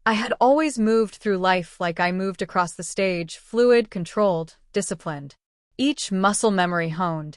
I had always moved through life like I moved across the stage, fluid, controlled, disciplined. Each muscle memory honed,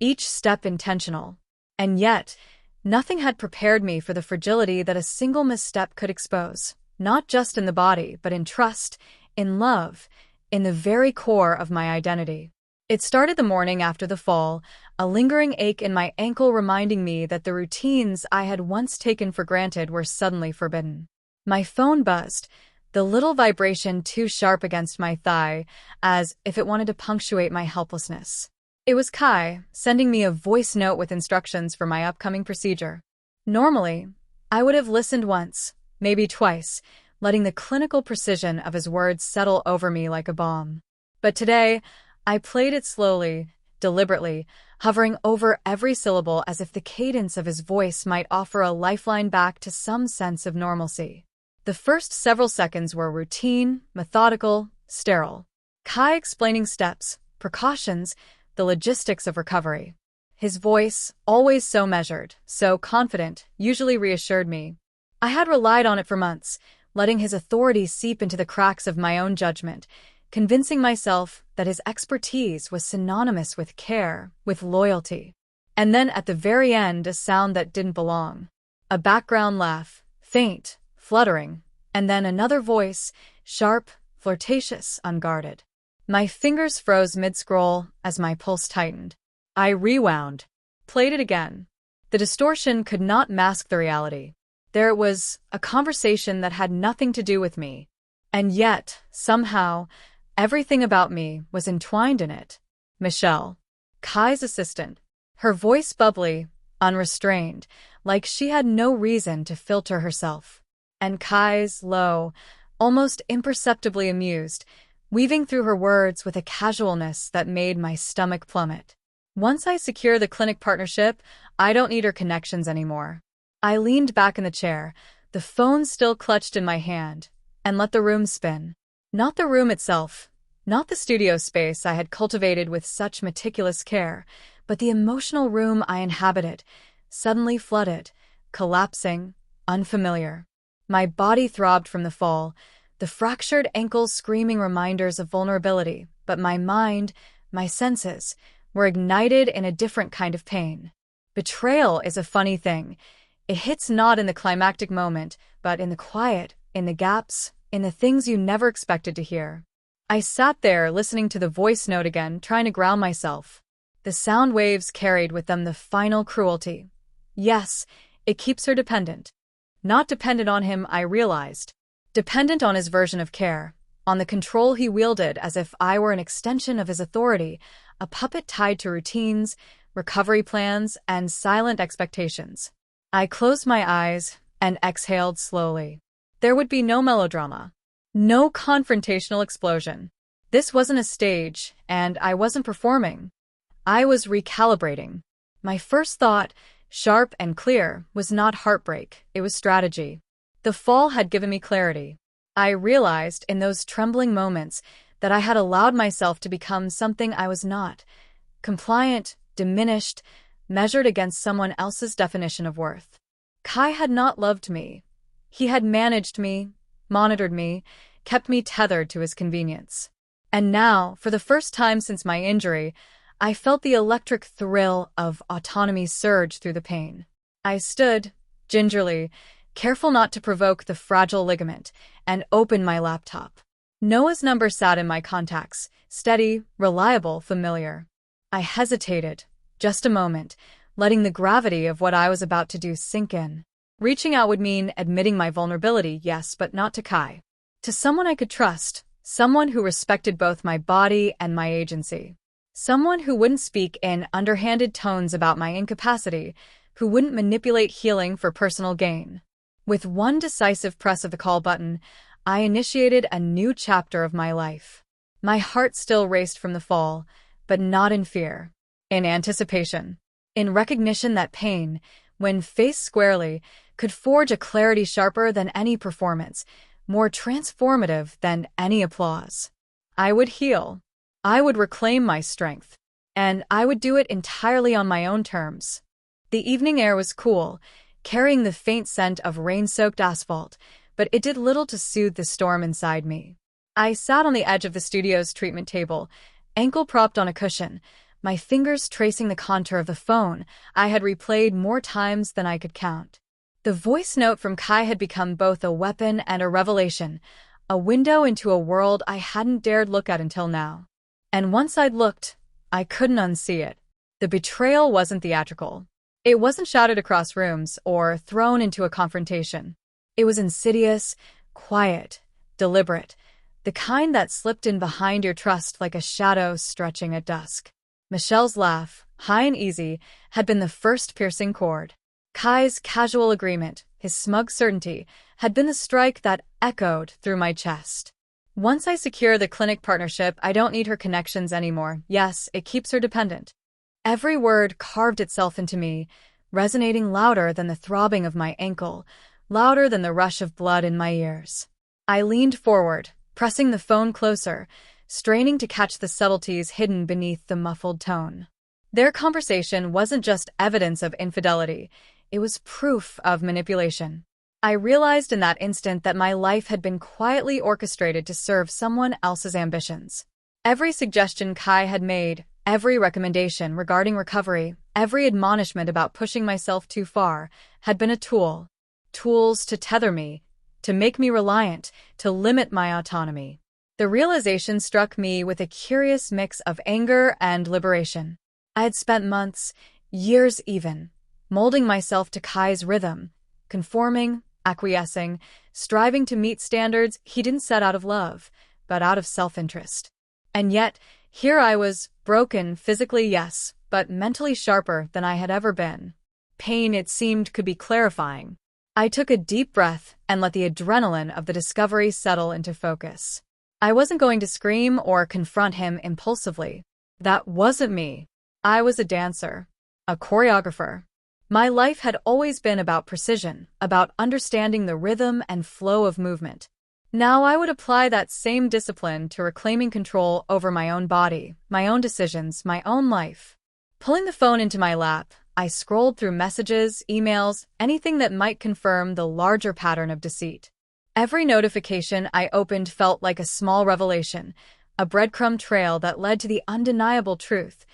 each step intentional. And yet, nothing had prepared me for the fragility that a single misstep could expose, not just in the body, but in trust, in love, in the very core of my identity. It started the morning after the fall, a lingering ache in my ankle reminding me that the routines I had once taken for granted were suddenly forbidden. My phone buzzed, the little vibration too sharp against my thigh, as if it wanted to punctuate my helplessness. It was Kai, sending me a voice note with instructions for my upcoming procedure. Normally, I would have listened once, maybe twice, letting the clinical precision of his words settle over me like a bomb. But today, I played it slowly, deliberately, hovering over every syllable as if the cadence of his voice might offer a lifeline back to some sense of normalcy. The first several seconds were routine, methodical, sterile. Kai explaining steps, precautions, the logistics of recovery. His voice, always so measured, so confident, usually reassured me. I had relied on it for months, letting his authority seep into the cracks of my own judgment, convincing myself that his expertise was synonymous with care, with loyalty. And then at the very end, a sound that didn't belong. A background laugh, faint, fluttering, and then another voice, sharp, flirtatious, unguarded. My fingers froze mid-scroll as my pulse tightened. I rewound, played it again. The distortion could not mask the reality. There it was, a conversation that had nothing to do with me. And yet, somehow, everything about me was entwined in it. Michelle, Kai's assistant, her voice bubbly, unrestrained, like she had no reason to filter herself. And Kai's low, almost imperceptibly amused, weaving through her words with a casualness that made my stomach plummet. Once I secure the clinic partnership, I don't need her connections anymore. I leaned back in the chair, the phone still clutched in my hand, and let the room spin. Not the room itself, not the studio space I had cultivated with such meticulous care, but the emotional room I inhabited, suddenly flooded, collapsing, unfamiliar. My body throbbed from the fall, the fractured ankles screaming reminders of vulnerability, but my mind, my senses, were ignited in a different kind of pain. Betrayal is a funny thing. It hits not in the climactic moment, but in the quiet, in the gaps, in the things you never expected to hear. I sat there listening to the voice note again, trying to ground myself. The sound waves carried with them the final cruelty. Yes, it keeps her dependent. Not dependent on him, I realized. Dependent on his version of care, on the control he wielded as if I were an extension of his authority, a puppet tied to routines, recovery plans, and silent expectations. I closed my eyes and exhaled slowly. There would be no melodrama, no confrontational explosion. This wasn't a stage, and I wasn't performing. I was recalibrating. My first thought, sharp and clear, was not heartbreak, it was strategy. The fall had given me clarity. I realized in those trembling moments that I had allowed myself to become something I was not, compliant, diminished, measured against someone else's definition of worth. Kai had not loved me. He had managed me, monitored me, kept me tethered to his convenience. And now, for the first time since my injury, I felt the electric thrill of autonomy surge through the pain. I stood, gingerly, careful not to provoke the fragile ligament, and opened my laptop. Noah's number sat in my contacts, steady, reliable, familiar. I hesitated, just a moment, letting the gravity of what I was about to do sink in. Reaching out would mean admitting my vulnerability, yes, but not to Kai. To someone I could trust, someone who respected both my body and my agency. Someone who wouldn't speak in underhanded tones about my incapacity, who wouldn't manipulate healing for personal gain. With one decisive press of the call button, I initiated a new chapter of my life. My heart still raced from the fall, but not in fear. In anticipation. In recognition that pain, when faced squarely, could forge a clarity sharper than any performance, more transformative than any applause. I would heal. I would reclaim my strength. And I would do it entirely on my own terms. The evening air was cool, carrying the faint scent of rain-soaked asphalt, but it did little to soothe the storm inside me. I sat on the edge of the studio's treatment table, ankle propped on a cushion, my fingers tracing the contour of the phone I had replayed more times than I could count. The voice note from Kai had become both a weapon and a revelation, a window into a world I hadn't dared look at until now. And once I'd looked, I couldn't unsee it. The betrayal wasn't theatrical. It wasn't shouted across rooms or thrown into a confrontation. It was insidious, quiet, deliberate, the kind that slipped in behind your trust like a shadow stretching at dusk. Michelle's laugh, high and easy, had been the first piercing chord. Kai's casual agreement, his smug certainty, had been the strike that echoed through my chest. Once I secure the clinic partnership, I don't need her connections anymore. Yes, it keeps her dependent. Every word carved itself into me, resonating louder than the throbbing of my ankle, louder than the rush of blood in my ears. I leaned forward, pressing the phone closer, straining to catch the subtleties hidden beneath the muffled tone. Their conversation wasn't just evidence of infidelity, it was proof of manipulation. I realized in that instant that my life had been quietly orchestrated to serve someone else's ambitions. Every suggestion Kai had made, every recommendation regarding recovery, every admonishment about pushing myself too far, had been a tool. Tools to tether me, to make me reliant, to limit my autonomy. The realization struck me with a curious mix of anger and liberation. I had spent months, years even, molding myself to Kai's rhythm, conforming, acquiescing, striving to meet standards he didn't set out of love, but out of self-interest. And yet, here I was, broken physically, yes, but mentally sharper than I had ever been. Pain, it seemed, could be clarifying. I took a deep breath and let the adrenaline of the discovery settle into focus. I wasn't going to scream or confront him impulsively. That wasn't me. I was a dancer, a choreographer. My life had always been about precision, about understanding the rhythm and flow of movement. Now I would apply that same discipline to reclaiming control over my own body, my own decisions, my own life. Pulling the phone into my lap, I scrolled through messages, emails, anything that might confirm the larger pattern of deceit. Every notification I opened felt like a small revelation, a breadcrumb trail that led to the undeniable truth.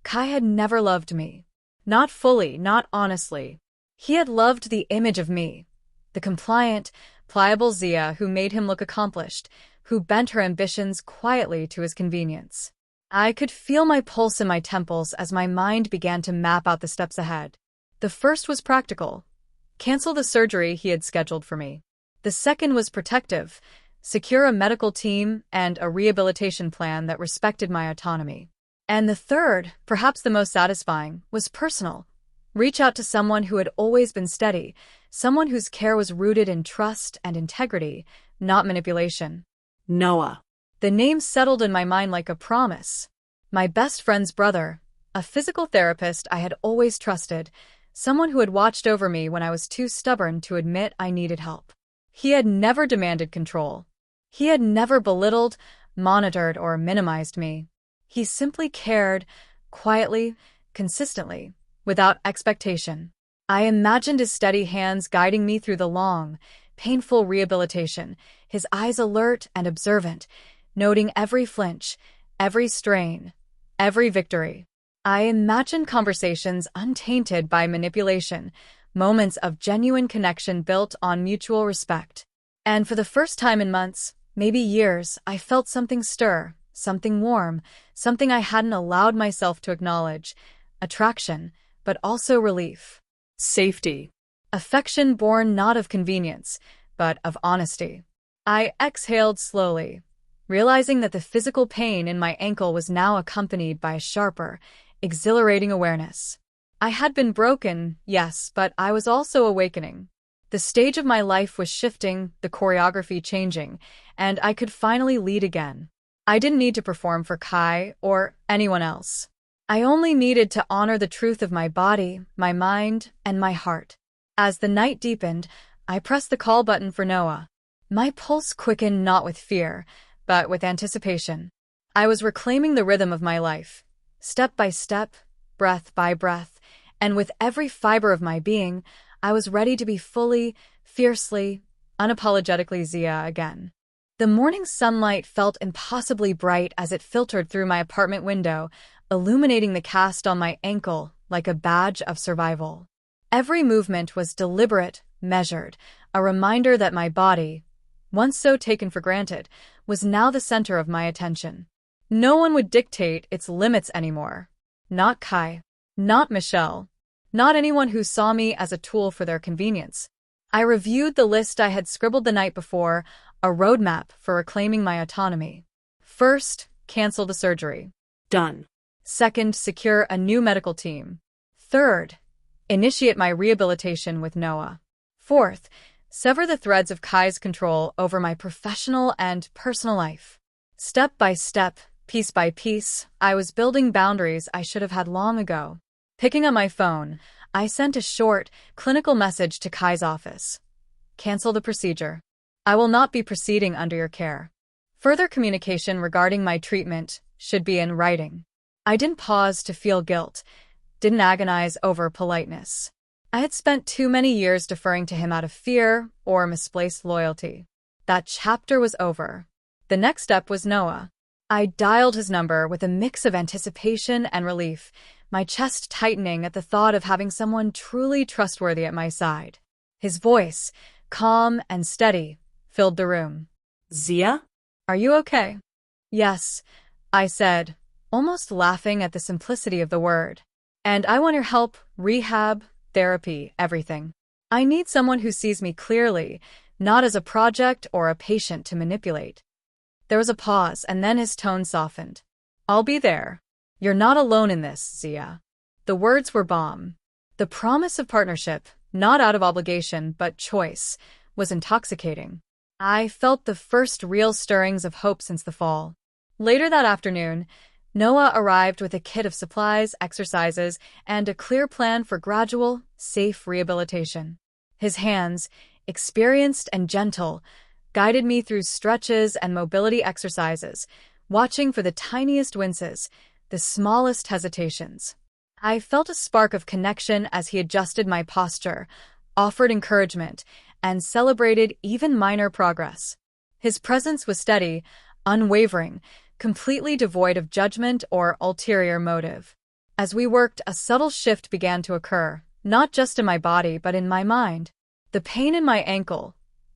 Kai had never loved me. Not fully, not honestly. He had loved the image of me, the compliant, pliable Zia who made him look accomplished, who bent her ambitions quietly to his convenience. I could feel my pulse in my temples as my mind began to map out the steps ahead. The first was practical. Cancel the surgery he had scheduled for me. The second was protective. Secure a medical team and a rehabilitation plan that respected my autonomy. And the third, perhaps the most satisfying, was personal. Reach out to someone who had always been steady, someone whose care was rooted in trust and integrity, not manipulation. Noah. The name settled in my mind like a promise. My best friend's brother, a physical therapist I had always trusted, someone who had watched over me when I was too stubborn to admit I needed help. He had never demanded control. He had never belittled, monitored, or minimized me. He simply cared, quietly, consistently, without expectation. I imagined his steady hands guiding me through the long, painful rehabilitation, his eyes alert and observant, noting every flinch, every strain, every victory. I imagined conversations untainted by manipulation, moments of genuine connection built on mutual respect. And for the first time in months, maybe years, I felt something stir, something warm, something I hadn't allowed myself to acknowledge. Attraction, but also relief. Safety. Affection born not of convenience, but of honesty. I exhaled slowly, realizing that the physical pain in my ankle was now accompanied by a sharper, exhilarating awareness. I had been broken, yes, but I was also awakening. The stage of my life was shifting, the choreography changing, and I could finally lead again. I didn't need to perform for Kai or anyone else. I only needed to honor the truth of my body, my mind, and my heart. As the night deepened, I pressed the call button for Noah. My pulse quickened not with fear, but with anticipation. I was reclaiming the rhythm of my life, step by step, breath by breath, and with every fiber of my being, I was ready to be fully, fiercely, unapologetically Zia again. The morning sunlight felt impossibly bright as it filtered through my apartment window, illuminating the cast on my ankle like a badge of survival. Every movement was deliberate, measured, a reminder that my body, once so taken for granted, was now the center of my attention. No one would dictate its limits anymore. Not Kai. Not Michelle. Not anyone who saw me as a tool for their convenience. I reviewed the list I had scribbled the night before, a roadmap for reclaiming my autonomy. First, cancel the surgery. Done. Second, secure a new medical team. Third, initiate my rehabilitation with Noah. Fourth, sever the threads of Kai's control over my professional and personal life. Step by step, piece by piece, I was building boundaries I should have had long ago. Picking up my phone, I sent a short, clinical message to Kai's office. Cancel the procedure. I will not be proceeding under your care. Further communication regarding my treatment should be in writing. I didn't pause to feel guilt, didn't agonize over politeness. I had spent too many years deferring to him out of fear or misplaced loyalty. That chapter was over. The next step was Noah. I dialed his number with a mix of anticipation and relief, my chest tightening at the thought of having someone truly trustworthy at my side. His voice, calm and steady, filled the room. Zia? Are you okay? Yes, I said, almost laughing at the simplicity of the word. And I want your help, rehab, therapy, everything. I need someone who sees me clearly, not as a project or a patient to manipulate. There was a pause, and then his tone softened. I'll be there. You're not alone in this, Zia. The words were balm. The promise of partnership, not out of obligation but choice, was intoxicating. I felt the first real stirrings of hope since the fall. Later that afternoon, Noah arrived with a kit of supplies, exercises, and a clear plan for gradual, safe rehabilitation. His hands, experienced and gentle, guided me through stretches and mobility exercises, watching for the tiniest winces, the smallest hesitations. I felt a spark of connection as he adjusted my posture, offered encouragement, and celebrated even minor progress. His presence was steady, unwavering, completely devoid of judgment or ulterior motive. As we worked, a subtle shift began to occur, not just in my body but in my mind. The pain in my ankle,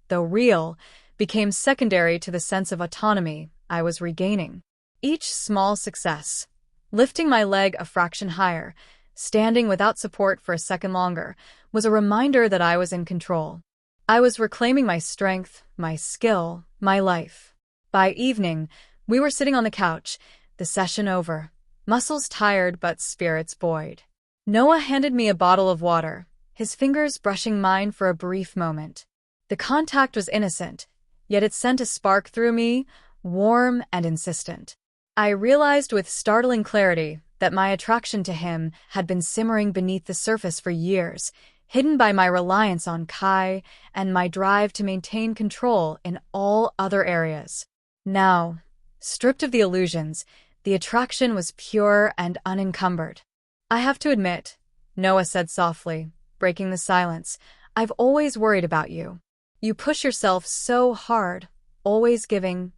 though real, became secondary to the sense of autonomy I was regaining. Each small success, lifting my leg a fraction higher, standing without support for a second longer, was a reminder that I was in control. I was reclaiming my strength, my skill, my life. By evening, we were sitting on the couch, the session over, muscles tired but spirits buoyed. Noah handed me a bottle of water, his fingers brushing mine for a brief moment. The contact was innocent, yet it sent a spark through me, warm and insistent. I realized with startling clarity that my attraction to him had been simmering beneath the surface for years, hidden by my reliance on Kai and my drive to maintain control in all other areas. Now, stripped of the illusions, the attraction was pure and unencumbered. I have to admit, Noah said softly, breaking the silence, I've always worried about you. You push yourself so hard, always giving,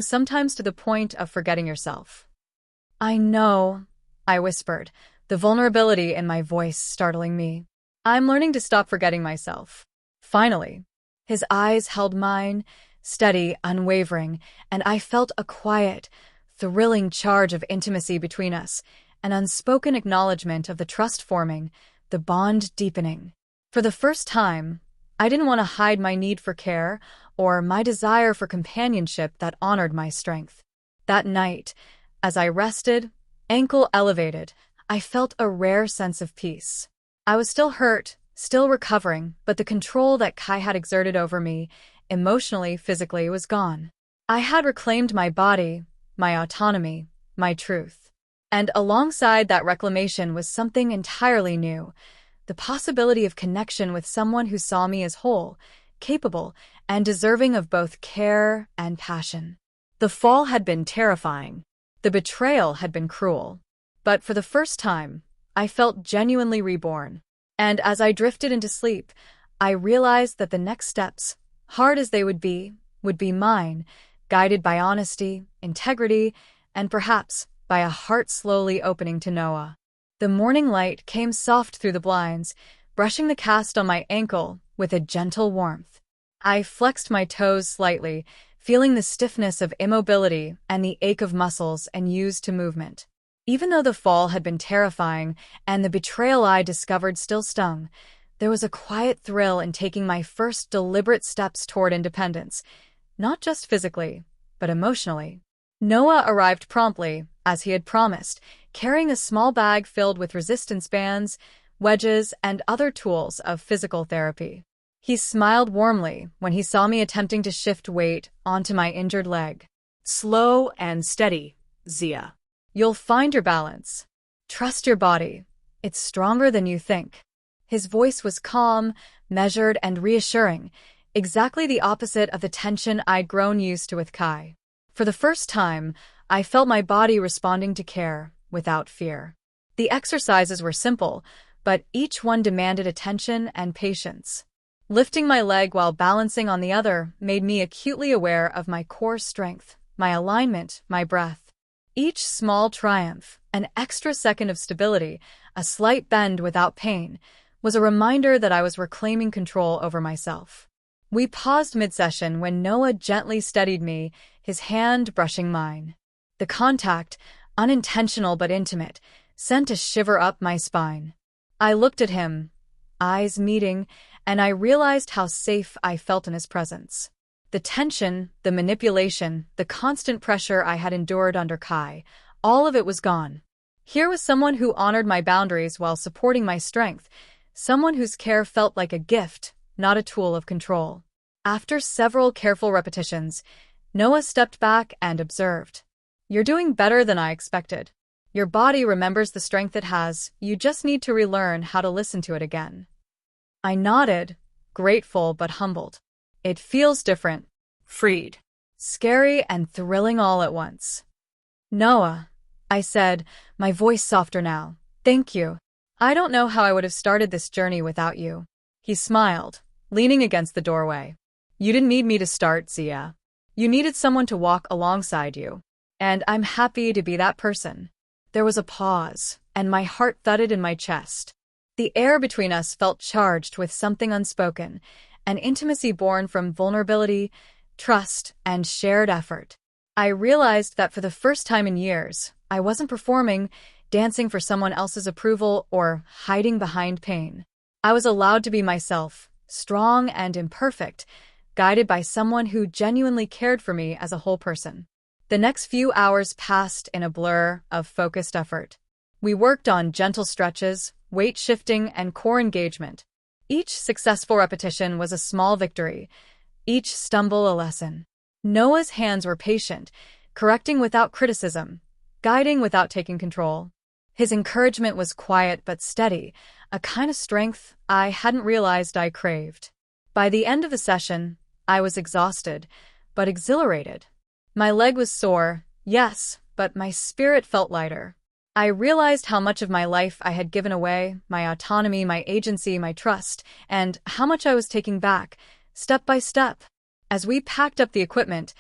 sometimes to the point of forgetting yourself. I know, I whispered, the vulnerability in my voice startling me. I'm learning to stop forgetting myself. Finally, his eyes held mine, steady, unwavering, and I felt a quiet, thrilling charge of intimacy between us, an unspoken acknowledgement of the trust forming, the bond deepening. For the first time, I didn't want to hide my need for care or my desire for companionship that honored my strength. That night, as I rested, ankle elevated, I felt a rare sense of peace. I was still hurt, still recovering, but the control that Kai had exerted over me, emotionally, physically, was gone. I had reclaimed my body, my autonomy, my truth. And alongside that reclamation was something entirely new, the possibility of connection with someone who saw me as whole, capable, and deserving of both care and passion. The fall had been terrifying. The betrayal had been cruel. But for the first time, I felt genuinely reborn. And as I drifted into sleep, I realized that the next steps, hard as they would be mine, guided by honesty, integrity, and perhaps by a heart slowly opening to Noah. The morning light came soft through the blinds, brushing the cast on my ankle with a gentle warmth. I flexed my toes slightly, feeling the stiffness of immobility and the ache of muscles unused to movement. Even though the fall had been terrifying and the betrayal I discovered still stung, there was a quiet thrill in taking my first deliberate steps toward independence, not just physically, but emotionally. Noah arrived promptly, as he had promised, carrying a small bag filled with resistance bands, wedges, and other tools of physical therapy. He smiled warmly when he saw me attempting to shift weight onto my injured leg. Slow and steady, Zia. You'll find your balance. Trust your body. It's stronger than you think. His voice was calm, measured, and reassuring, exactly the opposite of the tension I'd grown used to with Kai. For the first time, I felt my body responding to care without fear. The exercises were simple, but each one demanded attention and patience. Lifting my leg while balancing on the other made me acutely aware of my core strength, my alignment, my breath. Each small triumph, an extra second of stability, a slight bend without pain, was a reminder that I was reclaiming control over myself. We paused mid-session when Noah gently steadied me, his hand brushing mine. The contact, unintentional but intimate, sent a shiver up my spine. I looked at him, eyes meeting, and I realized how safe I felt in his presence. The tension, the manipulation, the constant pressure I had endured under Kai, all of it was gone. Here was someone who honored my boundaries while supporting my strength, someone whose care felt like a gift, not a tool of control. After several careful repetitions, Noah stepped back and observed. You're doing better than I expected. Your body remembers the strength it has, you just need to relearn how to listen to it again. I nodded, grateful but humbled. It feels different. Freed. Scary and thrilling all at once. Noah, I said, my voice softer now. Thank you. I don't know how I would have started this journey without you. He smiled, leaning against the doorway. You didn't need me to start, Zia. You needed someone to walk alongside you. And I'm happy to be that person. There was a pause, and my heart thudded in my chest. The air between us felt charged with something unspoken, an intimacy born from vulnerability, trust, and shared effort. I realized that for the first time in years, I wasn't performing, dancing for someone else's approval, or hiding behind pain. I was allowed to be myself, strong and imperfect, guided by someone who genuinely cared for me as a whole person. The next few hours passed in a blur of focused effort. We worked on gentle stretches, weight shifting, and core engagement. Each successful repetition was a small victory, each stumble a lesson. Noah's hands were patient, correcting without criticism, guiding without taking control. His encouragement was quiet but steady, a kind of strength I hadn't realized I craved. By the end of the session, I was exhausted, but exhilarated. My leg was sore, yes, but my spirit felt lighter. I realized how much of my life I had given away, my autonomy, my agency, my trust, and how much I was taking back, step by step. As we packed up the equipment,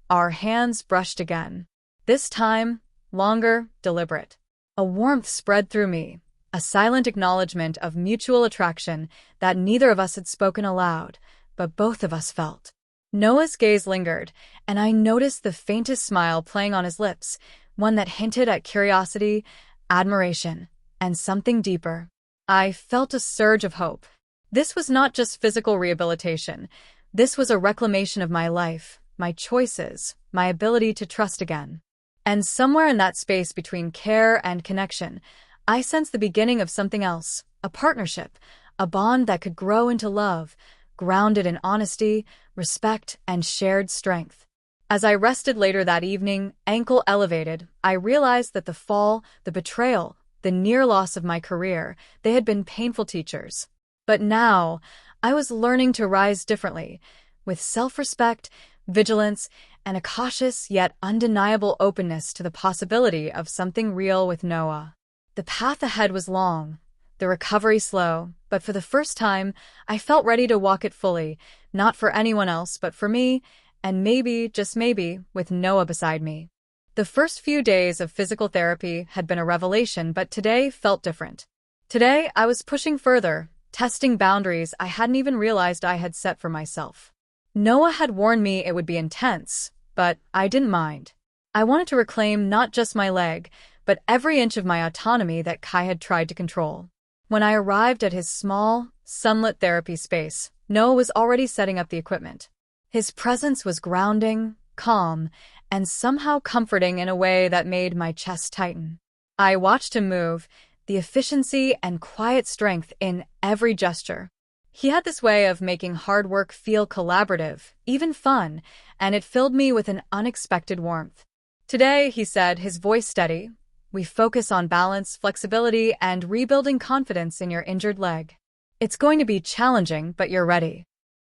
our hands brushed again. This time, longer, deliberate. A warmth spread through me, a silent acknowledgement of mutual attraction that neither of us had spoken aloud, but both of us felt. Noah's gaze lingered, and I noticed the faintest smile playing on his lips, one that hinted at curiosity, admiration, and something deeper. I felt a surge of hope. This was not just physical rehabilitation. This was a reclamation of my life, my choices, my ability to trust again. And somewhere in that space between care and connection, I sensed the beginning of something else, a partnership, a bond that could grow into love, grounded in honesty, respect, and shared strength. As I rested later that evening, ankle elevated, I realized that the fall, the betrayal, the near loss of my career, they had been painful teachers. But now, I was learning to rise differently, with self-respect, vigilance, and a cautious yet undeniable openness to the possibility of something real with Noah. The path ahead was long, the recovery slow, but for the first time, I felt ready to walk it fully, not for anyone else, but for me, and maybe, just maybe, with Noah beside me. The first few days of physical therapy had been a revelation, but today felt different. Today, I was pushing further, testing boundaries I hadn't even realized I had set for myself. Noah had warned me it would be intense, but I didn't mind. I wanted to reclaim not just my leg, but every inch of my autonomy that Kai had tried to control. When I arrived at his small, sunlit therapy space, Noah was already setting up the equipment. His presence was grounding, calm, and somehow comforting in a way that made my chest tighten. I watched him move, the efficiency and quiet strength in every gesture. He had this way of making hard work feel collaborative, even fun, and it filled me with an unexpected warmth. Today, he said, his voice steady, we focus on balance, flexibility, and rebuilding confidence in your injured leg. It's going to be challenging, but you're ready.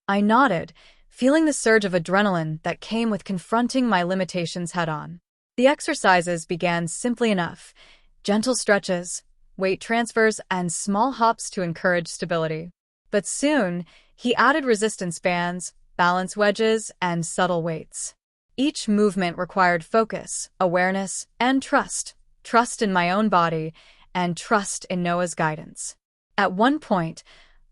I nodded, feeling the surge of adrenaline that came with confronting my limitations head-on. The exercises began simply enough: gentle stretches, weight transfers, and small hops to encourage stability. But soon, he added resistance bands, balance wedges, and subtle weights. Each movement required focus, awareness, and trust. Trust in my own body, and trust in Noah's guidance. At one point,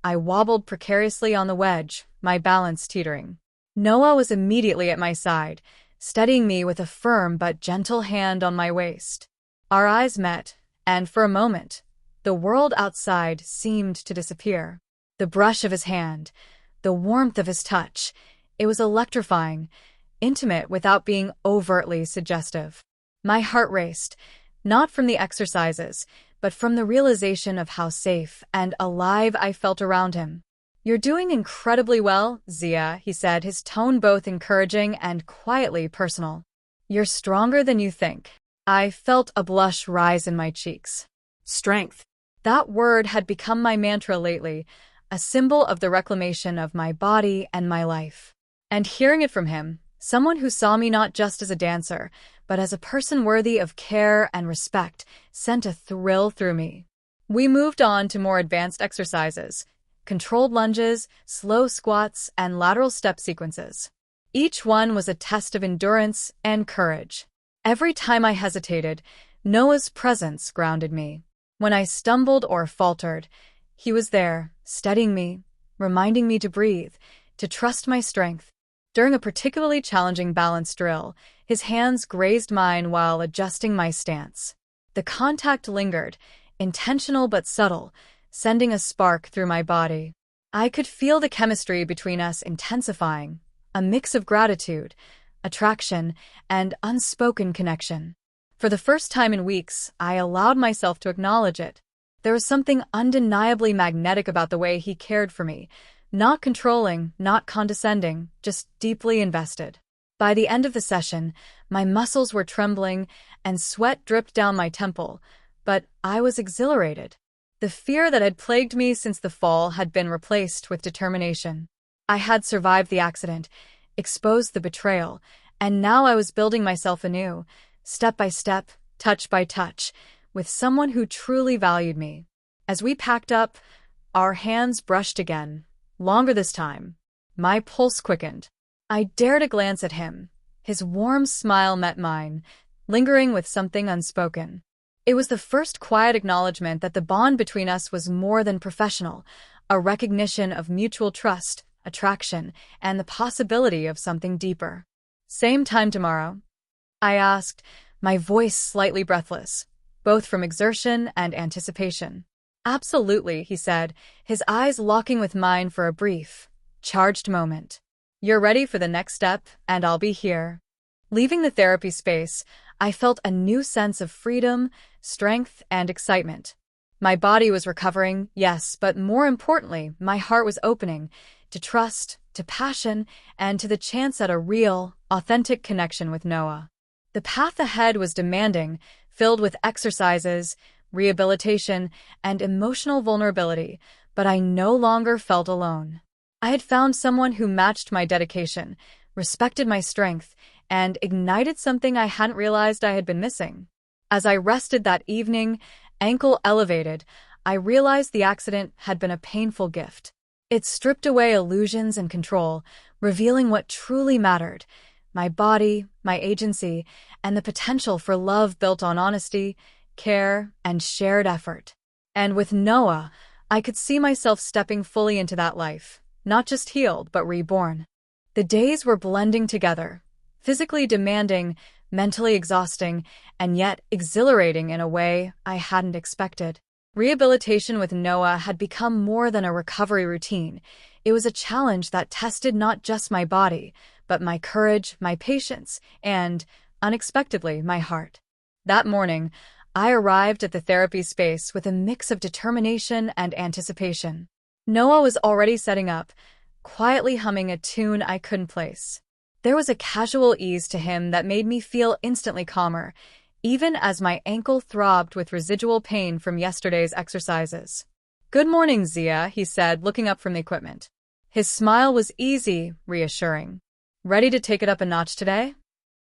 I wobbled precariously on the wedge, my balance teetering. Noah was immediately at my side, steadying me with a firm but gentle hand on my waist. Our eyes met, and for a moment, the world outside seemed to disappear. The brush of his hand, the warmth of his touch, it was electrifying, intimate without being overtly suggestive. My heart raced, not from the exercises, but from the realization of how safe and alive I felt around him. You're doing incredibly well, Zia, he said, his tone both encouraging and quietly personal. You're stronger than you think. I felt a blush rise in my cheeks. Strength. That word had become my mantra lately, a symbol of the reclamation of my body and my life. And hearing it from him, someone who saw me not just as a dancer, but as a person worthy of care and respect, sent a thrill through me. We moved on to more advanced exercises: controlled lunges, slow squats, and lateral step sequences. Each one was a test of endurance and courage. Every time I hesitated, Noah's presence grounded me. When I stumbled or faltered, he was there, steadying me, reminding me to breathe, to trust my strength. During a particularly challenging balance drill, his hands grazed mine while adjusting my stance. The contact lingered, intentional but subtle, sending a spark through my body. I could feel the chemistry between us intensifying, a mix of gratitude, attraction, and unspoken connection. For the first time in weeks, I allowed myself to acknowledge it. There was something undeniably magnetic about the way he cared for me. Not controlling, not condescending, just deeply invested. By the end of the session, my muscles were trembling and sweat dripped down my temple, but I was exhilarated. The fear that had plagued me since the fall had been replaced with determination. I had survived the accident, exposed the betrayal, and now I was building myself anew, step by step, touch by touch, with someone who truly valued me. As we packed up, our hands brushed again. Longer this time. My pulse quickened. I dared a glance at him. His warm smile met mine, lingering with something unspoken. It was the first quiet acknowledgement that the bond between us was more than professional, a recognition of mutual trust, attraction, and the possibility of something deeper. Same time tomorrow? I asked, my voice slightly breathless, both from exertion and anticipation. Absolutely, he said, his eyes locking with mine for a brief, charged moment. You're ready for the next step, and I'll be here. Leaving the therapy space, I felt a new sense of freedom, strength, and excitement. My body was recovering, yes, but more importantly, my heart was opening to trust, to passion, and to the chance at a real, authentic connection with Noah. The path ahead was demanding, filled with exercises, rehabilitation, and emotional vulnerability, but I no longer felt alone. I had found someone who matched my dedication, respected my strength, and ignited something I hadn't realized I had been missing. As I rested that evening, ankle elevated, I realized the accident had been a painful gift. It stripped away illusions and control, revealing what truly mattered: my body, my agency, and the potential for love built on honesty, care, and shared effort. And with Noah, I could see myself stepping fully into that life, not just healed, but reborn. The days were blending together, physically demanding, mentally exhausting, and yet exhilarating in a way I hadn't expected. Rehabilitation with Noah had become more than a recovery routine. It was a challenge that tested not just my body, but my courage, my patience, and, unexpectedly, my heart. That morning, I arrived at the therapy space with a mix of determination and anticipation. Noah was already setting up, quietly humming a tune I couldn't place. There was a casual ease to him that made me feel instantly calmer, even as my ankle throbbed with residual pain from yesterday's exercises. "Good morning, Zia," he said, looking up from the equipment. His smile was easy, reassuring. "Ready to take it up a notch today?"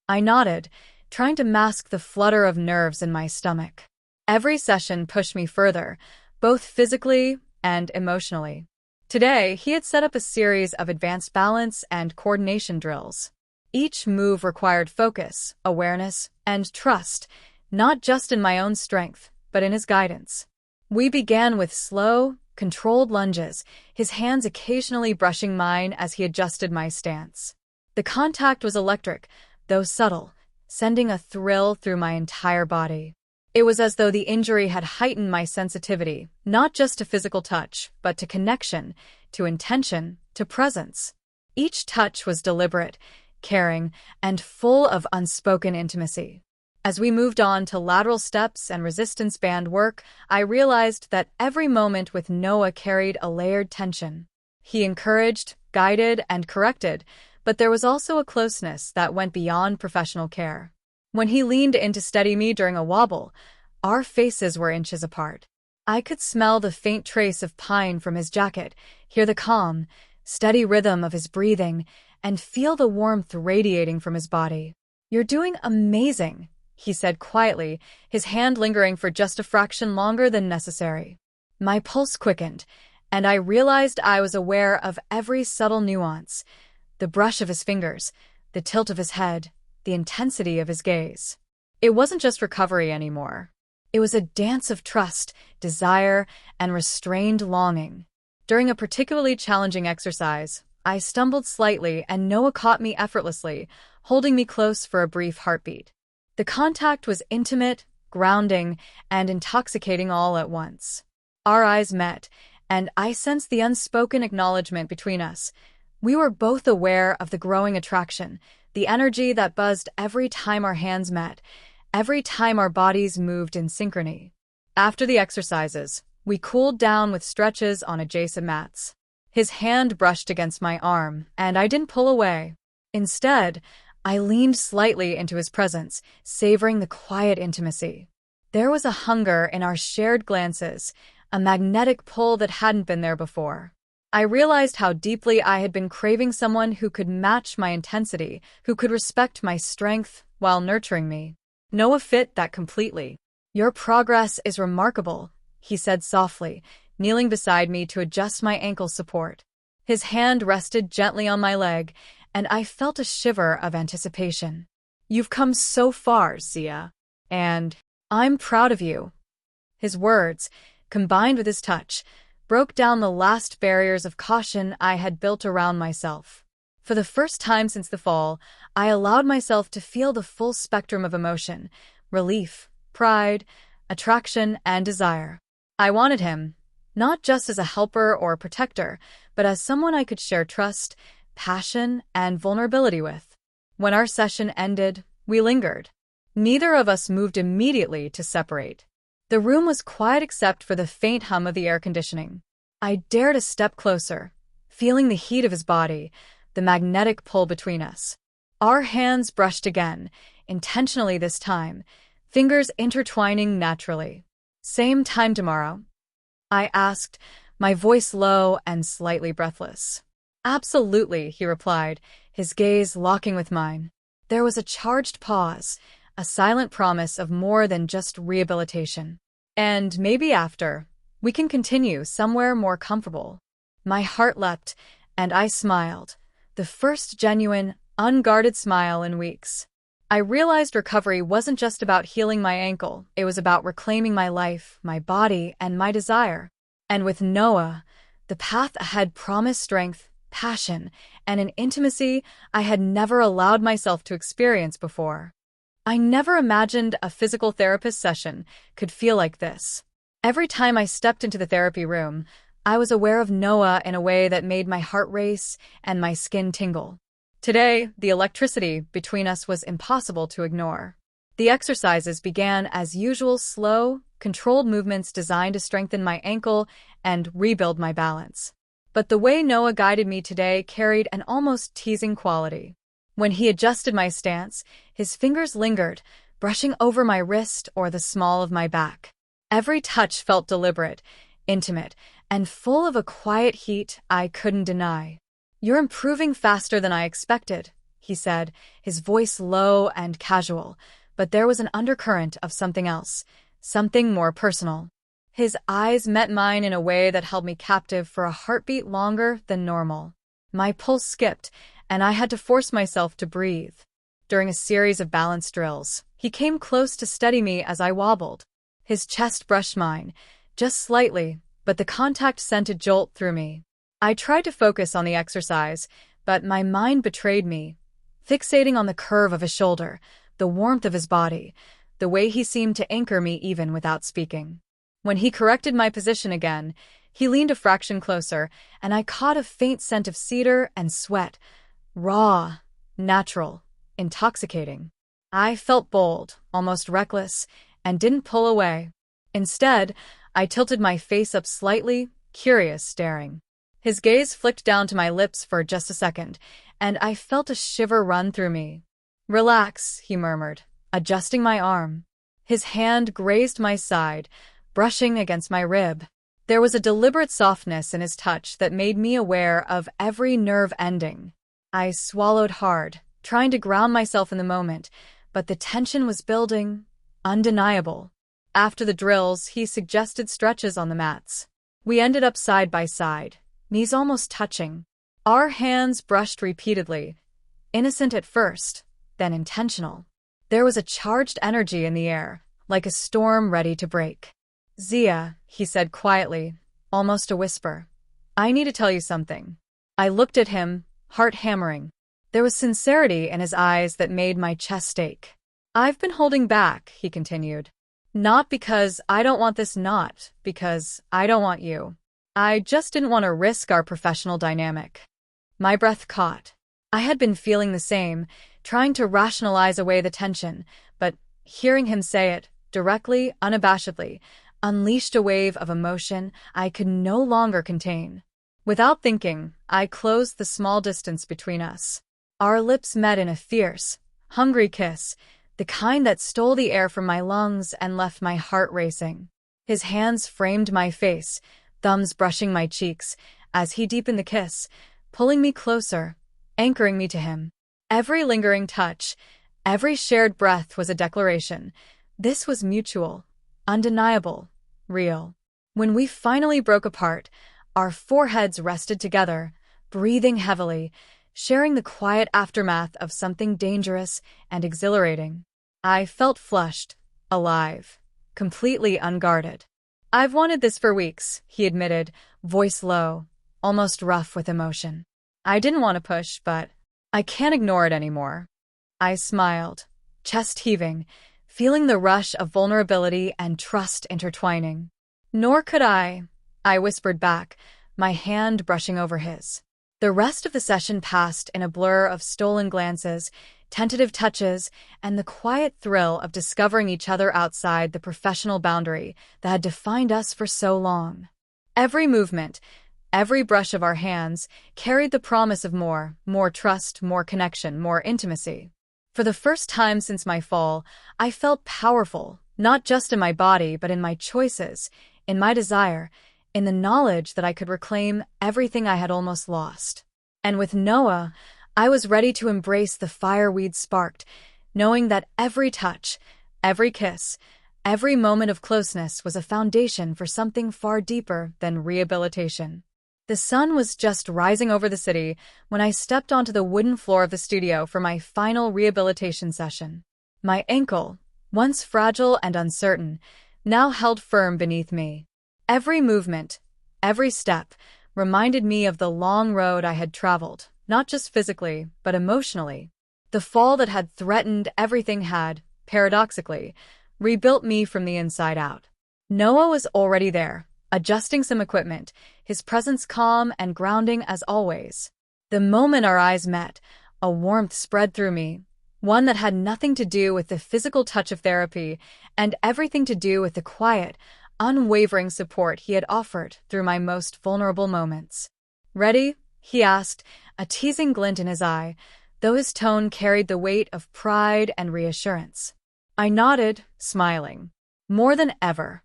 I nodded, trying to mask the flutter of nerves in my stomach. Every session pushed me further, both physically and emotionally. Today, he had set up a series of advanced balance and coordination drills. Each move required focus, awareness, and trust, not just in my own strength, but in his guidance. We began with slow, controlled lunges, his hands occasionally brushing mine as he adjusted my stance. The contact was electric, though subtle, sending a thrill through my entire body. It was as though the injury had heightened my sensitivity, not just to physical touch, but to connection, to intention, to presence. Each touch was deliberate, caring, and full of unspoken intimacy. As we moved on to lateral steps and resistance band work, I realized that every moment with Noah carried a layered tension. He encouraged, guided, and corrected, but there was also a closeness that went beyond professional care. When he leaned in to steady me during a wobble, our faces were inches apart. I could smell the faint trace of pine from his jacket, hear the calm, steady rhythm of his breathing, and feel the warmth radiating from his body. "You're doing amazing," he said quietly, his hand lingering for just a fraction longer than necessary. My pulse quickened, and I realized I was aware of every subtle nuance: the brush of his fingers, the tilt of his head, the intensity of his gaze. It wasn't just recovery anymore. It was a dance of trust, desire, and restrained longing. During a particularly challenging exercise, I stumbled slightly and Noah caught me effortlessly, holding me close for a brief heartbeat. The contact was intimate, grounding, and intoxicating all at once. Our eyes met, and I sensed the unspoken acknowledgement between us. We were both aware of the growing attraction, the energy that buzzed every time our hands met, every time our bodies moved in synchrony. After the exercises, we cooled down with stretches on adjacent mats. His hand brushed against my arm, and I didn't pull away. Instead, I leaned slightly into his presence, savoring the quiet intimacy. There was a hunger in our shared glances, a magnetic pull that hadn't been there before. I realized how deeply I had been craving someone who could match my intensity, who could respect my strength while nurturing me. Noah fit that completely. "Your progress is remarkable," he said softly, kneeling beside me to adjust my ankle support. His hand rested gently on my leg, and I felt a shiver of anticipation. "You've come so far, Zia, and I'm proud of you." His words, combined with his touch, broke down the last barriers of caution I had built around myself. For the first time since the fall, I allowed myself to feel the full spectrum of emotion: relief, pride, attraction, and desire. I wanted him, not just as a helper or a protector, but as someone I could share trust, passion, and vulnerability with. When our session ended, we lingered. Neither of us moved immediately to separate. The room was quiet except for the faint hum of the air conditioning. I dared a step closer, feeling the heat of his body, the magnetic pull between us. Our hands brushed again, intentionally this time, fingers intertwining naturally. "Same time tomorrow?" I asked, my voice low and slightly breathless. "Absolutely," he replied, his gaze locking with mine. There was a charged pause, a silent promise of more than just rehabilitation. "And maybe after," We can continue somewhere more comfortable." My heart leapt, and I smiled. The first genuine, unguarded smile in weeks. I realized recovery wasn't just about healing my ankle, it was about reclaiming my life, my body, and my desire. And with Noah, the path ahead promised strength, passion, and an intimacy I had never allowed myself to experience before. I never imagined a physical therapist session could feel like this. Every time I stepped into the therapy room, I was aware of Noah in a way that made my heart race and my skin tingle. Today, the electricity between us was impossible to ignore. The exercises began as usual slow, controlled movements designed to strengthen my ankle and rebuild my balance. But the way Noah guided me today carried an almost teasing quality. When he adjusted my stance, his fingers lingered, brushing over my wrist or the small of my back. Every touch felt deliberate, intimate, and full of a quiet heat I couldn't deny. "You're improving faster than I expected," he said, his voice low and casual, but there was an undercurrent of something else, something more personal. His eyes met mine in a way that held me captive for a heartbeat longer than normal. My pulse skipped, and I had to force myself to breathe. During a series of balance drills, he came close to steady me as I wobbled. His chest brushed mine, just slightly, but the contact sent a jolt through me. I tried to focus on the exercise, but my mind betrayed me, fixating on the curve of his shoulder, the warmth of his body, the way he seemed to anchor me even without speaking. When he corrected my position again, he leaned a fraction closer, and I caught a faint scent of cedar and sweat, raw, natural, intoxicating. I felt bold, almost reckless, and didn't pull away. Instead, I tilted my face up slightly, curious, staring. His gaze flicked down to my lips for just a second, and I felt a shiver run through me. "Relax," he murmured, adjusting my arm. His hand grazed my side, brushing against my rib. There was a deliberate softness in his touch that made me aware of every nerve ending. I swallowed hard, trying to ground myself in the moment, but the tension was building, undeniable. After the drills, he suggested stretches on the mats. We ended up side by side, knees almost touching. Our hands brushed repeatedly, innocent at first, then intentional. There was a charged energy in the air, like a storm ready to break. "Zia," he said quietly, almost a whisper, "I need to tell you something." I looked at him, heart hammering. There was sincerity in his eyes that made my chest ache. "I've been holding back," he continued. "Not because I don't want this, not because I don't want you. I just didn't want to risk our professional dynamic." My breath caught. I had been feeling the same, trying to rationalize away the tension, but hearing him say it, directly, unabashedly, unleashed a wave of emotion I could no longer contain. Without thinking, I closed the small distance between us. Our lips met in a fierce, hungry kiss, the kind that stole the air from my lungs and left my heart racing. His hands framed my face, thumbs brushing my cheeks, as he deepened the kiss, pulling me closer, anchoring me to him. Every lingering touch, every shared breath was a declaration. This was mutual, undeniable, real. When we finally broke apart, our foreheads rested together, breathing heavily, sharing the quiet aftermath of something dangerous and exhilarating. I felt flushed, alive, completely unguarded. "I've wanted this for weeks," he admitted, voice low, almost rough with emotion. "I didn't want to push, but I can't ignore it anymore." I smiled, chest heaving, feeling the rush of vulnerability and trust intertwining. "Nor could I," I whispered back, my hand brushing over his. The rest of the session passed in a blur of stolen glances, tentative touches, and the quiet thrill of discovering each other outside the professional boundary that had defined us for so long. Every movement, every brush of our hands, carried the promise of more trust, more connection, more intimacy. For the first time since my fall, I felt powerful, not just in my body, but in my choices, in my desire, in the knowledge that I could reclaim everything I had almost lost. And with Noah, I was ready to embrace the fire we'd sparked, knowing that every touch, every kiss, Every moment of closeness was a foundation for something far deeper than rehabilitation. The sun was just rising over the city when I stepped onto the wooden floor of the studio for my final rehabilitation session. My ankle, once fragile and uncertain, now held firm beneath me. Every movement, every step, reminded me of the long road I had traveled, not just physically, but emotionally. The fall that had threatened everything had, paradoxically, rebuilt me from the inside out. Noah was already there, adjusting some equipment, his presence calm and grounding as always. The moment our eyes met, a warmth spread through me, one that had nothing to do with the physical touch of therapy and everything to do with the quiet, unwavering support he had offered through my most vulnerable moments. "Ready?" he asked, a teasing glint in his eye, though his tone carried the weight of pride and reassurance. I nodded, smiling. More than ever.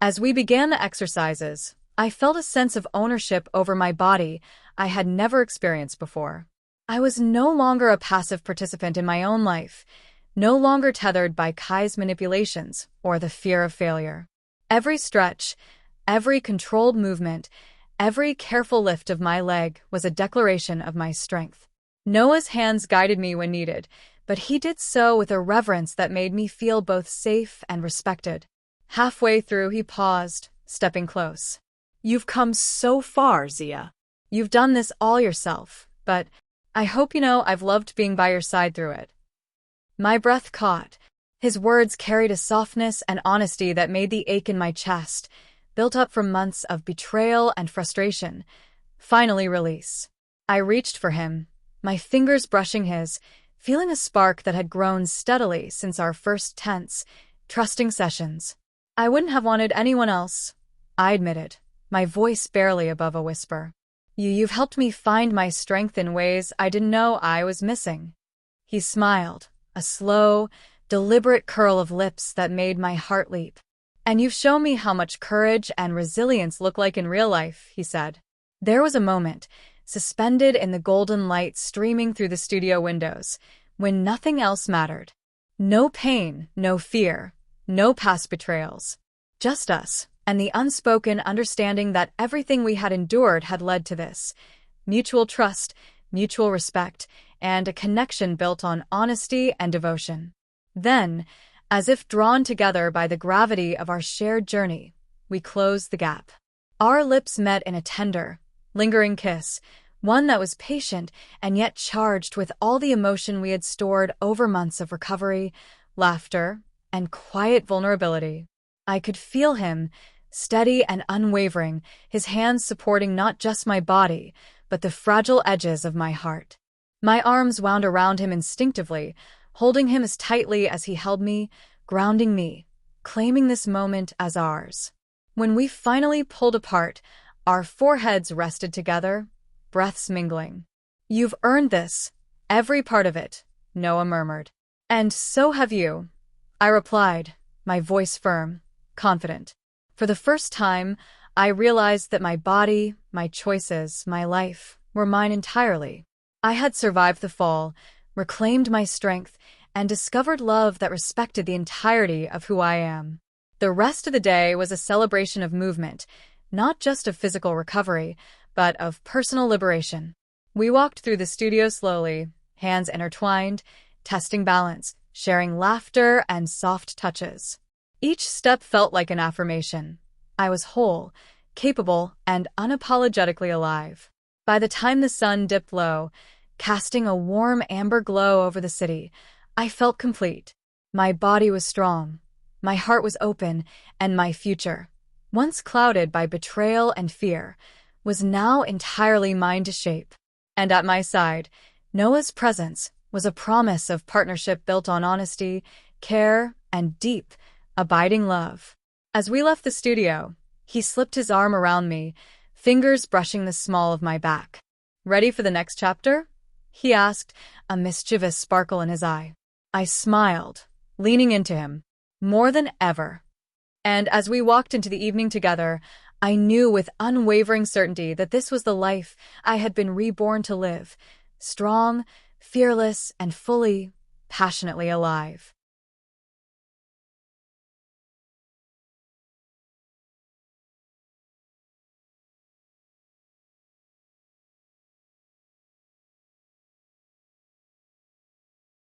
As we began the exercises, I felt a sense of ownership over my body I had never experienced before. I was no longer a passive participant in my own life, no longer tethered by Kai's manipulations or the fear of failure. Every stretch, every controlled movement, every careful lift of my leg was a declaration of my strength. Noah's hands guided me when needed, but he did so with a reverence that made me feel both safe and respected. Halfway through, he paused, stepping close. You've come so far, Zia. You've done this all yourself, but I hope you know I've loved being by your side through it. My breath caught. His words carried a softness and honesty that made the ache in my chest, built up from months of betrayal and frustration, finally release. I reached for him, my fingers brushing his, feeling a spark that had grown steadily since our first tense, trusting sessions. I wouldn't have wanted anyone else, I admitted, my voice barely above a whisper. You've helped me find my strength in ways I didn't know I was missing. He smiled, a slow, deliberate curl of lips that made my heart leap. And you've shown me how much courage and resilience look like in real life, he said. There was a moment, suspended in the golden light streaming through the studio windows, when nothing else mattered. No pain, no fear, no past betrayals. Just us, and the unspoken understanding that everything we had endured had led to this. Mutual trust, mutual respect, and a connection built on honesty and devotion. Then, as if drawn together by the gravity of our shared journey, we closed the gap. Our lips met in a tender, lingering kiss, one that was patient and yet charged with all the emotion we had stored over months of recovery, laughter, and quiet vulnerability. I could feel him, steady and unwavering, his hands supporting not just my body, but the fragile edges of my heart. My arms wound around him instinctively, holding him as tightly as he held me, grounding me, claiming this moment as ours. When we finally pulled apart, our foreheads rested together, breaths mingling. You've earned this, every part of it, Noah murmured. And so have you, I replied, my voice firm, confident. For the first time, I realized that my body, my choices, my life were mine entirely. I had survived the fall, reclaimed my strength, and discovered love that respected the entirety of who I am. The rest of the day was a celebration of movement, not just of physical recovery, but of personal liberation. We walked through the studio slowly, hands intertwined, testing balance, sharing laughter and soft touches. Each step felt like an affirmation. I was whole, capable, and unapologetically alive. By the time the sun dipped low, casting a warm amber glow over the city, I felt complete. My body was strong, my heart was open, and my future, once clouded by betrayal and fear, was now entirely mine to shape. And at my side, Noah's presence was a promise of partnership built on honesty, care, and deep, abiding love. As we left the studio, he slipped his arm around me, fingers brushing the small of my back. Ready for the next chapter? He asked, a mischievous sparkle in his eye. I smiled, leaning into him, more than ever. And as we walked into the evening together, I knew with unwavering certainty that this was the life I had been reborn to live, strong, fearless, and fully, passionately alive.